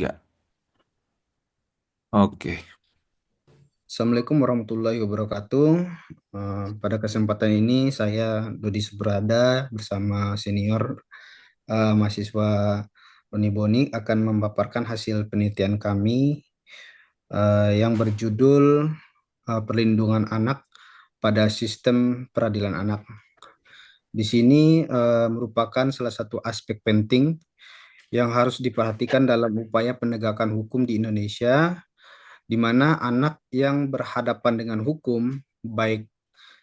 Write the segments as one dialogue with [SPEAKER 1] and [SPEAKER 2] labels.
[SPEAKER 1] Tiga. Oke.
[SPEAKER 2] Assalamualaikum warahmatullahi wabarakatuh. Pada kesempatan ini saya Dodi Subrada bersama senior mahasiswa Boni akan memaparkan hasil penelitian kami yang berjudul Perlindungan Anak pada Sistem Peradilan Anak. Di sini merupakan salah satu aspek penting yang harus diperhatikan dalam upaya penegakan hukum di Indonesia, di mana anak yang berhadapan dengan hukum, baik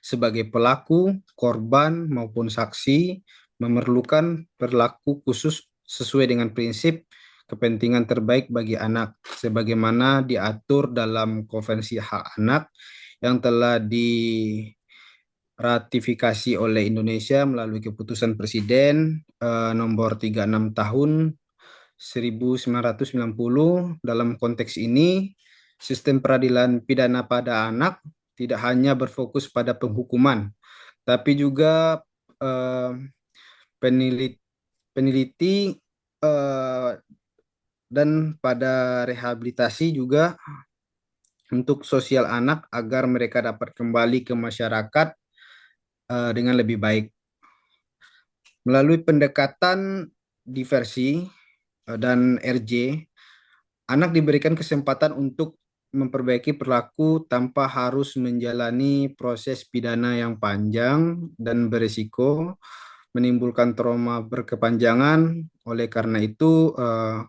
[SPEAKER 2] sebagai pelaku, korban, maupun saksi, memerlukan perilaku khusus sesuai dengan prinsip kepentingan terbaik bagi anak, sebagaimana diatur dalam Konvensi Hak Anak yang telah diratifikasi oleh Indonesia melalui keputusan Presiden nomor 36 tahun 1990. Dalam konteks ini, sistem peradilan pidana pada anak tidak hanya berfokus pada penghukuman, tapi juga eh, peneliti, peneliti eh, dan pada rehabilitasi juga untuk sosial anak agar mereka dapat kembali ke masyarakat dengan lebih baik. Melalui pendekatan diversi dan RJ, anak diberikan kesempatan untuk memperbaiki perilaku tanpa harus menjalani proses pidana yang panjang dan berisiko menimbulkan trauma berkepanjangan. Oleh karena itu,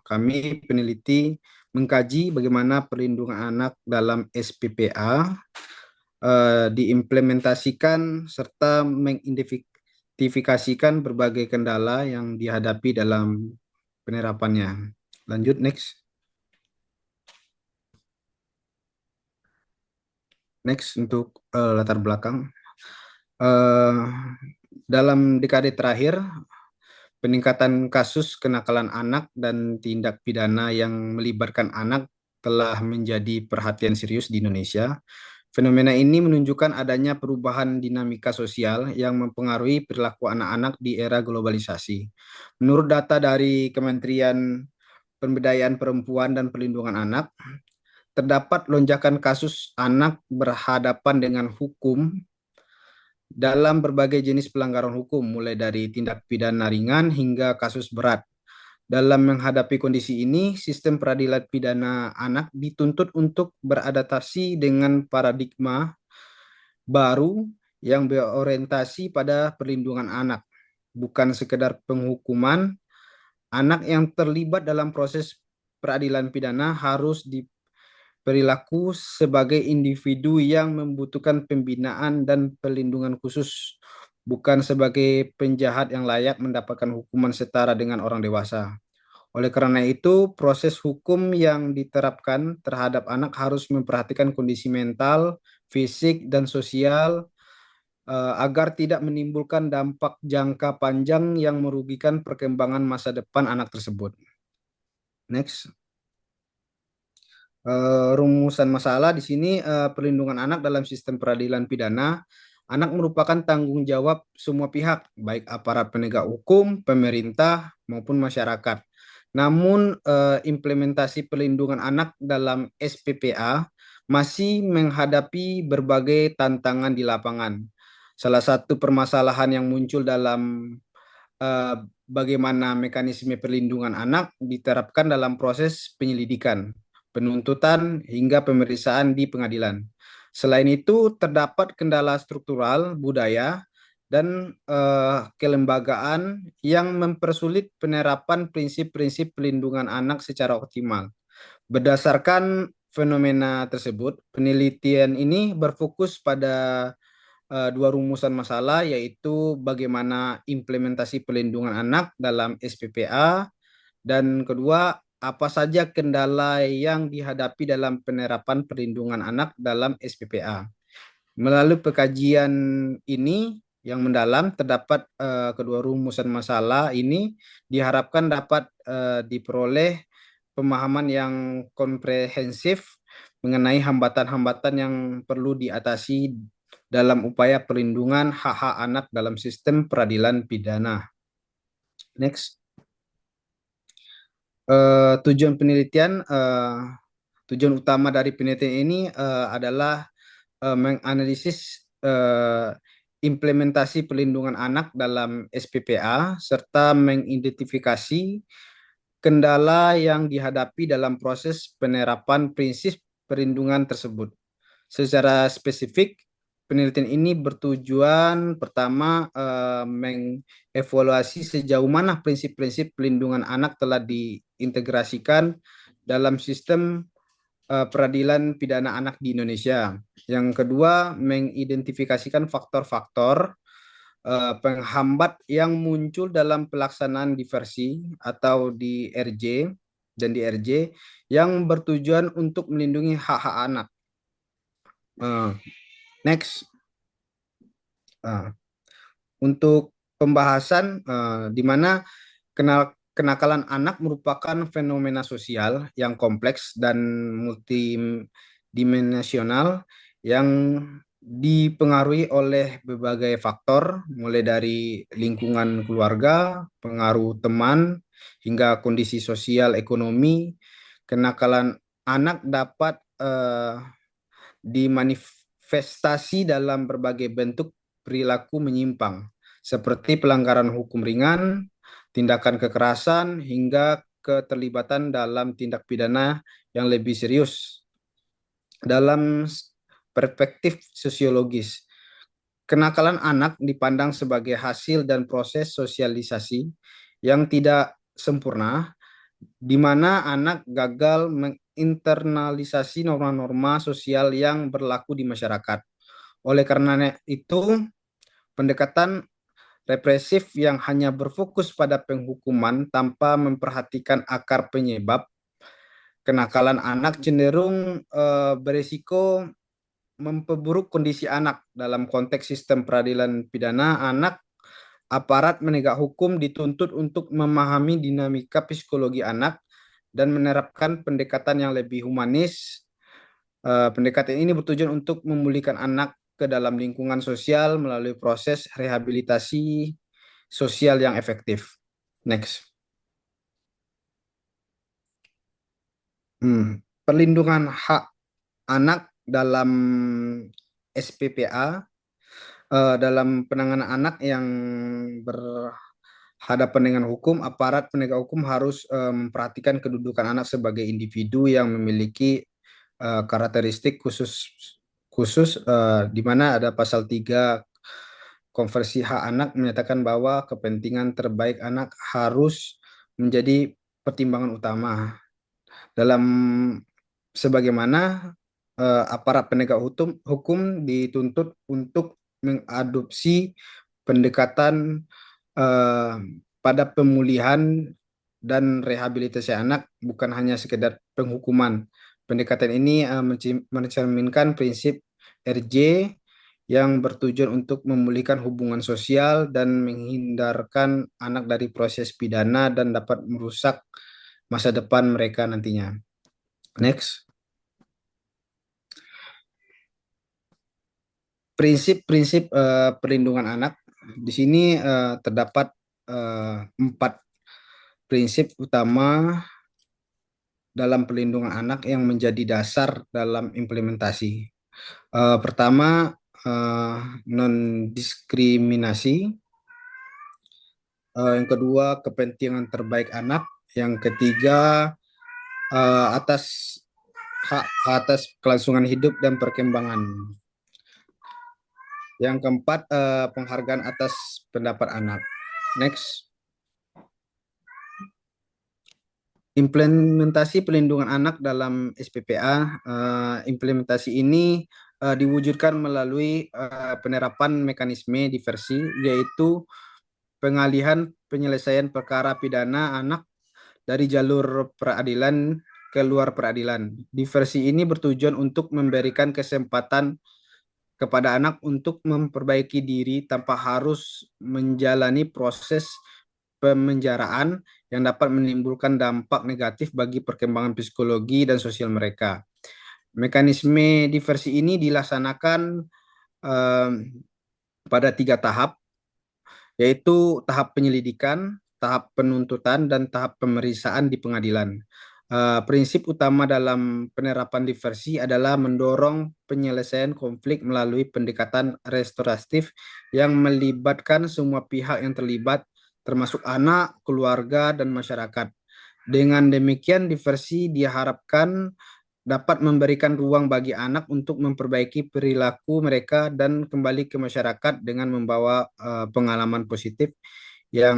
[SPEAKER 2] kami peneliti mengkaji bagaimana perlindungan anak dalam SPPA diimplementasikan serta mengidentifikasikan berbagai kendala yang dihadapi dalam penerapannya. Lanjut, next. Next untuk latar belakang. Eh, dalam dekade terakhir, peningkatan kasus kenakalan anak dan tindak pidana yang melibatkan anak telah menjadi perhatian serius di Indonesia. Fenomena ini menunjukkan adanya perubahan dinamika sosial yang mempengaruhi perilaku anak-anak di era globalisasi. Menurut data dari Kementerian Pemberdayaan Perempuan dan Perlindungan Anak, terdapat lonjakan kasus anak berhadapan dengan hukum dalam berbagai jenis pelanggaran hukum, mulai dari tindak pidana ringan hingga kasus berat. Dalam menghadapi kondisi ini, sistem peradilan pidana anak dituntut untuk beradaptasi dengan paradigma baru yang berorientasi pada perlindungan anak, bukan sekedar penghukuman. Anak yang terlibat dalam proses peradilan pidana harus perilaku sebagai individu yang membutuhkan pembinaan dan perlindungan khusus, bukan sebagai penjahat yang layak mendapatkan hukuman setara dengan orang dewasa. Oleh karena itu, proses hukum yang diterapkan terhadap anak harus memperhatikan kondisi mental, fisik, dan sosial agar tidak menimbulkan dampak jangka panjang yang merugikan perkembangan masa depan anak tersebut. Next. Rumusan masalah di sini perlindungan anak dalam sistem peradilan pidana. Anak merupakan tanggung jawab semua pihak, baik aparat penegak hukum, pemerintah, maupun masyarakat. Namun implementasi perlindungan anak dalam SPPA masih menghadapi berbagai tantangan di lapangan. Salah satu permasalahan yang muncul dalam eh, bagaimana mekanisme perlindungan anak diterapkan dalam proses penyelidikan, penuntutan, hingga pemeriksaan di pengadilan. Selain itu, terdapat kendala struktural, budaya, dan kelembagaan yang mempersulit penerapan prinsip-prinsip perlindungan anak secara optimal. Berdasarkan fenomena tersebut, penelitian ini berfokus pada dua rumusan masalah, yaitu bagaimana implementasi perlindungan anak dalam SPPA, dan kedua, apa saja kendala yang dihadapi dalam penerapan perlindungan anak dalam SPPA. Melalui pengkajian ini yang mendalam, terdapat kedua rumusan masalah ini diharapkan dapat diperoleh pemahaman yang komprehensif mengenai hambatan-hambatan yang perlu diatasi dalam upaya perlindungan hak-hak anak dalam sistem peradilan pidana. Next. Tujuan penelitian, tujuan utama dari penelitian ini adalah menganalisis implementasi perlindungan anak dalam SPPA serta mengidentifikasi kendala yang dihadapi dalam proses penerapan prinsip perlindungan tersebut. Secara spesifik, penelitian ini bertujuan pertama mengevaluasi sejauh mana prinsip-prinsip pelindungan anak telah diintegrasikan dalam sistem peradilan pidana anak di Indonesia. Yang kedua, mengidentifikasikan faktor-faktor penghambat yang muncul dalam pelaksanaan diversi atau di RJ dan di RJ yang bertujuan untuk melindungi hak-hak anak. Next, untuk pembahasan di mana kenakalan anak merupakan fenomena sosial yang kompleks dan multidimensional yang dipengaruhi oleh berbagai faktor, mulai dari lingkungan keluarga, pengaruh teman, hingga kondisi sosial ekonomi. Kenakalan anak dapat dimanifestasi dalam berbagai bentuk perilaku menyimpang, seperti pelanggaran hukum ringan, tindakan kekerasan, hingga keterlibatan dalam tindak pidana yang lebih serius. Dalam perspektif sosiologis, kenakalan anak dipandang sebagai hasil dan proses sosialisasi yang tidak sempurna, di mana anak gagal menginternalisasi norma-norma sosial yang berlaku di masyarakat. Oleh karena itu, pendekatan represif yang hanya berfokus pada penghukuman tanpa memperhatikan akar penyebab kenakalan anak cenderung berisiko memperburuk kondisi anak. Dalam konteks sistem peradilan pidana anak, aparat penegak hukum dituntut untuk memahami dinamika psikologi anak dan menerapkan pendekatan yang lebih humanis. Pendekatan ini bertujuan untuk memulihkan anak ke dalam lingkungan sosial melalui proses rehabilitasi sosial yang efektif. Next. Perlindungan hak anak dalam SPPA, dalam penanganan anak yang berhadapan dengan hukum, aparat penegak hukum harus memperhatikan kedudukan anak sebagai individu yang memiliki karakteristik khusus di mana ada pasal 3 Konversi Hak Anak menyatakan bahwa kepentingan terbaik anak harus menjadi pertimbangan utama dalam sebagaimana aparat penegak hukum dituntut untuk mengadopsi pendekatan pada pemulihan dan rehabilitasi anak, bukan hanya sekedar penghukuman. Pendekatan ini mencerminkan prinsip RJ yang bertujuan untuk memulihkan hubungan sosial dan menghindarkan anak dari proses pidana dan dapat merusak masa depan mereka nantinya. Next. Prinsip-prinsip perlindungan anak. Di sini terdapat 4 prinsip utama dalam perlindungan anak yang menjadi dasar dalam implementasi. Pertama, non-diskriminasi. Yang kedua, kepentingan terbaik anak. Yang ketiga, atas hak atas kelangsungan hidup dan perkembangan. Yang keempat, penghargaan atas pendapat anak. Next. Implementasi perlindungan anak dalam SPPA. Implementasi ini diwujudkan melalui penerapan mekanisme diversi, yaitu pengalihan penyelesaian perkara pidana anak dari jalur peradilan ke luar peradilan. Diversi ini bertujuan untuk memberikan kesempatan kepada anak untuk memperbaiki diri tanpa harus menjalani proses pemenjaraan yang dapat menimbulkan dampak negatif bagi perkembangan psikologi dan sosial mereka. Mekanisme diversi ini dilaksanakan pada 3 tahap, yaitu tahap penyelidikan, tahap penuntutan, dan tahap pemeriksaan di pengadilan. Prinsip utama dalam penerapan diversi adalah mendorong penyelesaian konflik melalui pendekatan restoratif yang melibatkan semua pihak yang terlibat, termasuk anak, keluarga, dan masyarakat. Dengan demikian, diversi diharapkan dapat memberikan ruang bagi anak untuk memperbaiki perilaku mereka dan kembali ke masyarakat dengan membawa pengalaman positif yang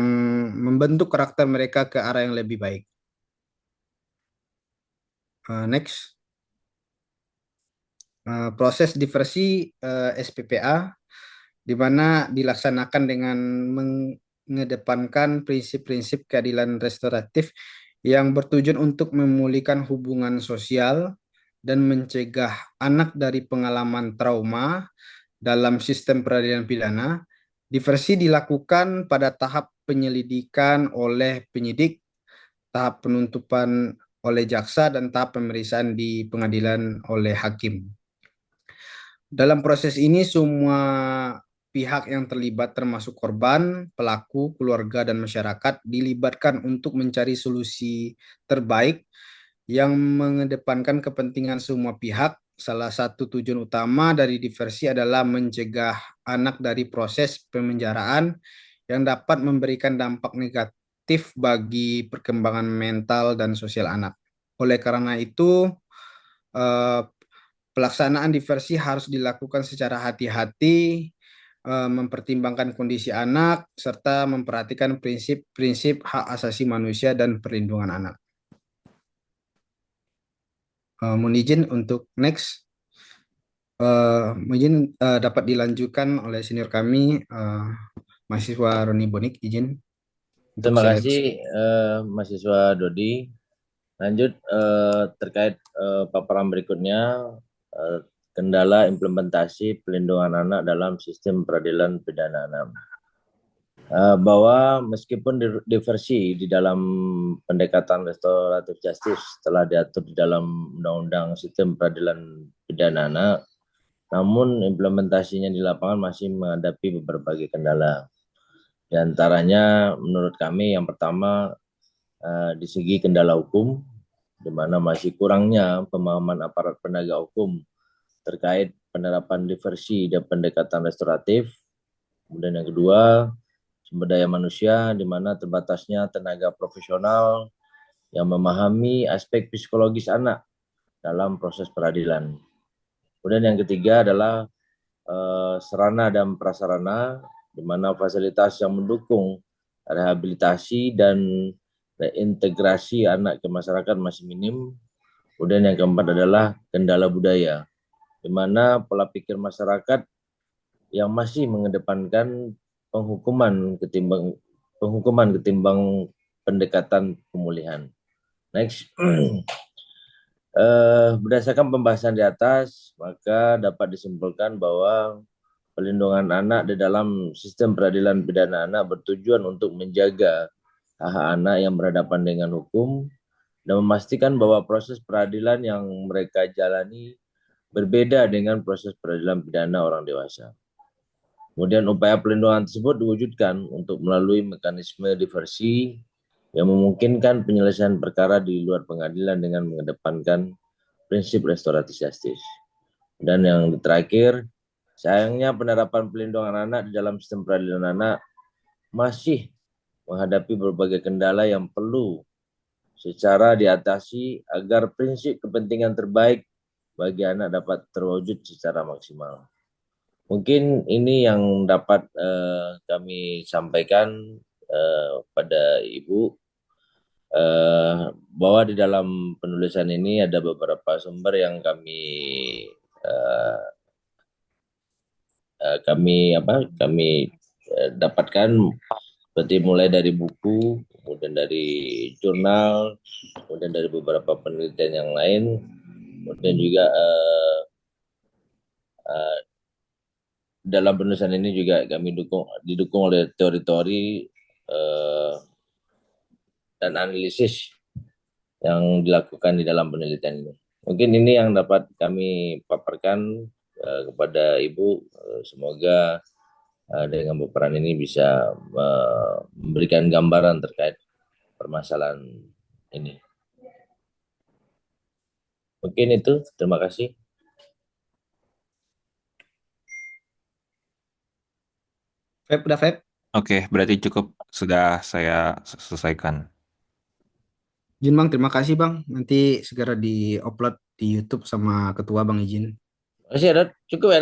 [SPEAKER 2] membentuk karakter mereka ke arah yang lebih baik. Next. Proses diversi SPPA di mana dilaksanakan dengan mengedepankan prinsip-prinsip keadilan restoratif yang bertujuan untuk memulihkan hubungan sosial dan mencegah anak dari pengalaman trauma dalam sistem peradilan pidana. Diversi dilakukan pada tahap penyelidikan oleh penyidik, tahap penuntutan oleh jaksa, dan tahap pemeriksaan di pengadilan oleh hakim. Dalam proses ini, semua pihak yang terlibat termasuk korban, pelaku, keluarga, dan masyarakat dilibatkan untuk mencari solusi terbaik yang mengedepankan kepentingan semua pihak. Salah satu tujuan utama dari diversi adalah mencegah anak dari proses pemenjaraan yang dapat memberikan dampak negatif bagi perkembangan mental dan sosial anak. Oleh karena itu, eh, pelaksanaan diversi harus dilakukan secara hati-hati, mempertimbangkan kondisi anak, serta memperhatikan prinsip-prinsip hak asasi manusia dan perlindungan anak. Mohon izin untuk next. Izin dapat dilanjutkan oleh senior kami, mahasiswa Roni Bonik, izin untuk
[SPEAKER 1] Terima
[SPEAKER 2] slide.
[SPEAKER 1] kasih mahasiswa Dodi. Lanjut terkait paparan berikutnya, kendala implementasi pelindungan anak dalam sistem peradilan pidana anak. Bahwa meskipun diversi di dalam pendekatan restoratif justice telah diatur di dalam Undang-Undang Sistem Peradilan Pidana Anak, namun implementasinya di lapangan masih menghadapi berbagai kendala. Di antaranya menurut kami yang pertama di segi kendala hukum, di mana masih kurangnya pemahaman aparat penegak hukum terkait penerapan diversi dan pendekatan restoratif. Kemudian yang kedua, sumber daya manusia, di mana terbatasnya tenaga profesional yang memahami aspek psikologis anak dalam proses peradilan. Kemudian yang ketiga adalah sarana dan prasarana, di mana fasilitas yang mendukung rehabilitasi dan reintegrasi anak ke masyarakat masih minim. Kemudian yang keempat adalah kendala budaya, di mana pola pikir masyarakat yang masih mengedepankan penghukuman ketimbang pendekatan pemulihan. Next. Berdasarkan pembahasan di atas, maka dapat disimpulkan bahwa pelindungan anak di dalam sistem peradilan pidana anak bertujuan untuk menjaga hak anak yang berhadapan dengan hukum dan memastikan bahwa proses peradilan yang mereka jalani berbeda dengan proses peradilan pidana orang dewasa. Kemudian upaya pelindungan tersebut diwujudkan untuk melalui mekanisme diversi yang memungkinkan penyelesaian perkara di luar pengadilan dengan mengedepankan prinsip restoratif justice. Dan yang terakhir, sayangnya penerapan pelindungan anak di dalam sistem peradilan anak masih menghadapi berbagai kendala yang perlu secara diatasi agar prinsip kepentingan terbaik bagi anak dapat terwujud secara maksimal. Mungkin ini yang dapat kami sampaikan pada Ibu, bahwa di dalam penulisan ini ada beberapa sumber yang kami dapatkan, seperti mulai dari buku, kemudian dari jurnal, kemudian dari beberapa penelitian yang lain, kemudian juga dalam penulisan ini juga kami didukung oleh teori-teori dan analisis yang dilakukan di dalam penelitian ini. Mungkin ini yang dapat kami paparkan kepada Ibu. Semoga dengan peperan ini bisa memberikan gambaran terkait permasalahan ini. Mungkin itu, terima kasih.
[SPEAKER 2] Feb, udah Feb?
[SPEAKER 3] Oke, berarti cukup sudah saya selesaikan.
[SPEAKER 2] Izin Bang, terima kasih Bang. Nanti segera di-upload di YouTube sama Ketua Bang izin.
[SPEAKER 1] Masih ada, cukup ya?